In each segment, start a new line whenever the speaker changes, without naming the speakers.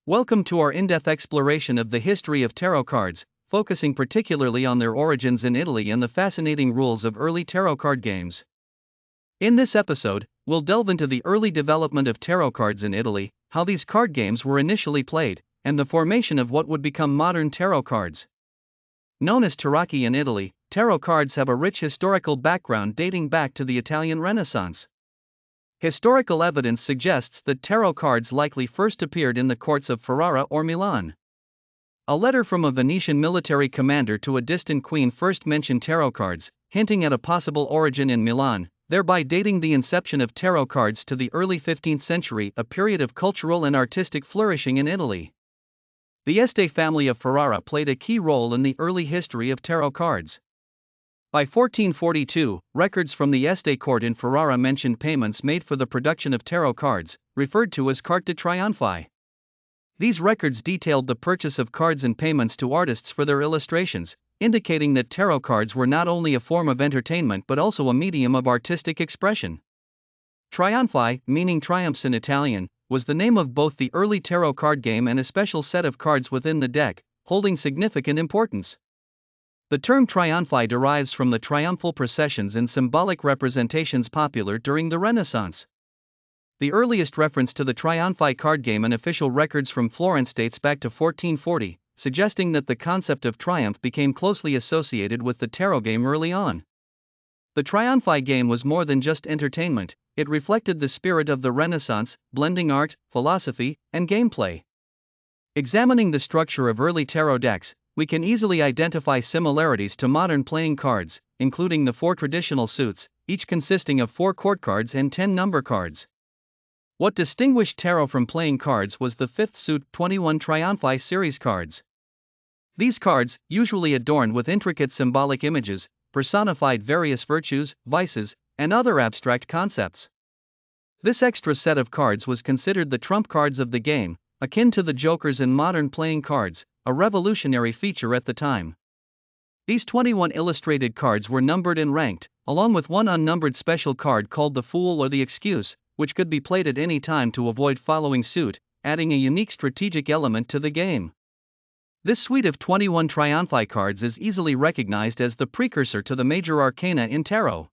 Welcome to our in-depth exploration of the history of tarot cards, focusing particularly on their origins in Italy and the fascinating rules of early tarot card games. In this episode, we'll delve into the early development of tarot cards in Italy, how these card games were initially played, and the formation of what would become modern tarot cards. Known as tarocchi in Italy, tarot cards have a rich historical background dating back to the Italian Renaissance. Historical evidence suggests that tarot cards likely first appeared in the courts of Ferrara or Milan. A letter from a Venetian military commander to a distant queen first mentioned tarot cards, hinting at a possible origin in Milan, thereby dating the inception of tarot cards to the early 15th century, a period of cultural and artistic flourishing in Italy. The Este family of Ferrara played a key role in the early history of tarot cards. By 1442, records from the Este court in Ferrara mentioned payments made for the production of tarot cards, referred to as carte trionfi. These records detailed the purchase of cards and payments to artists for their illustrations, indicating that tarot cards were not only a form of entertainment but also a medium of artistic expression. Trionfi, meaning triumphs in Italian, was the name of both the early tarot card game and a special set of cards within the deck, holding significant importance. The term trionfi derives from the triumphal processions and symbolic representations popular during the Renaissance. The earliest reference to the trionfi card game in official records from Florence dates back to 1440, suggesting that the concept of triumph became closely associated with the tarot game early on. The trionfi game was more than just entertainment, it reflected the spirit of the Renaissance, blending art, philosophy, and gameplay. Examining the structure of early tarot decks, we can easily identify similarities to modern playing cards, including the 4 traditional suits, each consisting of 4 court cards and 10 number cards. What distinguished tarot from playing cards was the 5th suit 21 Trionfi series cards. These cards, usually adorned with intricate symbolic images, personified various virtues, vices, and other abstract concepts. This extra set of cards was considered the trump cards of the game, akin to the jokers in modern playing cards, a revolutionary feature at the time. These 21 illustrated cards were numbered and ranked, along with one unnumbered special card called the Fool or the Excuse, which could be played at any time to avoid following suit, adding a unique strategic element to the game. This suite of 21 Trionfi cards is easily recognized as the precursor to the major arcana in tarot.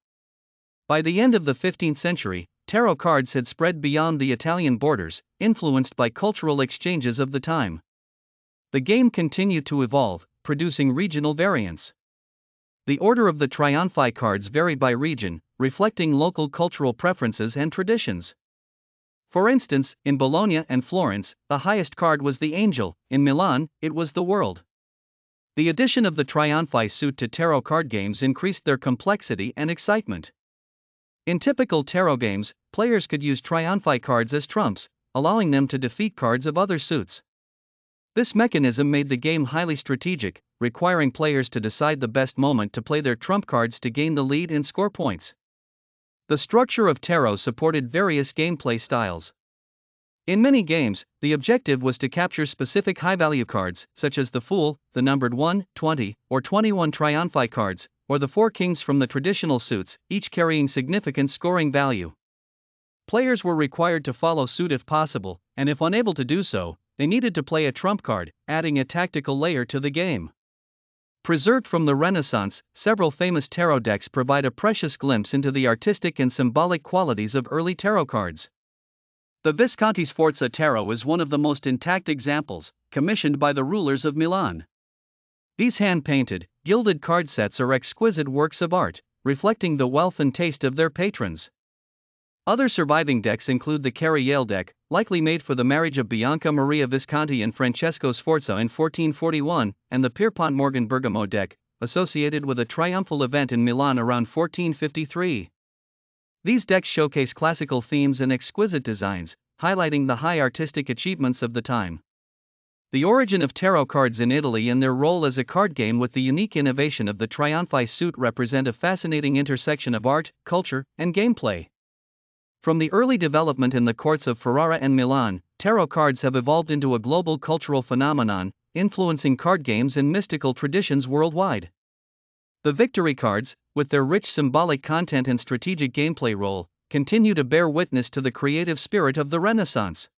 By the end of the 15th century, tarot cards had spread beyond the Italian borders, influenced by cultural exchanges of the time. The game continued to evolve, producing regional variants. The order of the Trionfi cards varied by region, reflecting local cultural preferences and traditions. For instance, in Bologna and Florence, the highest card was the Angel, in Milan, it was the World. The addition of the Trionfi suit to tarot card games increased their complexity and excitement. In typical tarot games, players could use Trionfi cards as trumps, allowing them to defeat cards of other suits. This mechanism made the game highly strategic, requiring players to decide the best moment to play their trump cards to gain the lead and score points. The structure of tarot supported various gameplay styles. In many games, the objective was to capture specific high-value cards, such as the Fool, the numbered 1, 20, or 21 Trionfi cards, or the 4 kings from the traditional suits, each carrying significant scoring value. Players were required to follow suit if possible, and if unable to do so, they needed to play a trump card, adding a tactical layer to the game. Preserved from the Renaissance, several famous tarot decks provide a precious glimpse into the artistic and symbolic qualities of early tarot cards. The Visconti Sforza Tarot is one of the most intact examples, commissioned by the rulers of Milan. These hand-painted, gilded card sets are exquisite works of art, reflecting the wealth and taste of their patrons. Other surviving decks include the Carriale deck, likely made for the marriage of Bianca Maria Visconti and Francesco Sforza in 1441, and the Pierpont Morgan Bergamo deck, associated with a triumphal event in Milan around 1453. These decks showcase classical themes and exquisite designs, highlighting the high artistic achievements of the time. The origin of tarot cards in Italy and their role as a card game with the unique innovation of the Trionfi suit represent a fascinating intersection of art, culture, and gameplay. From the early development in the courts of Ferrara and Milan, tarot cards have evolved into a global cultural phenomenon, influencing card games and mystical traditions worldwide. The victory cards, with their rich symbolic content and strategic gameplay role, continue to bear witness to the creative spirit of the Renaissance.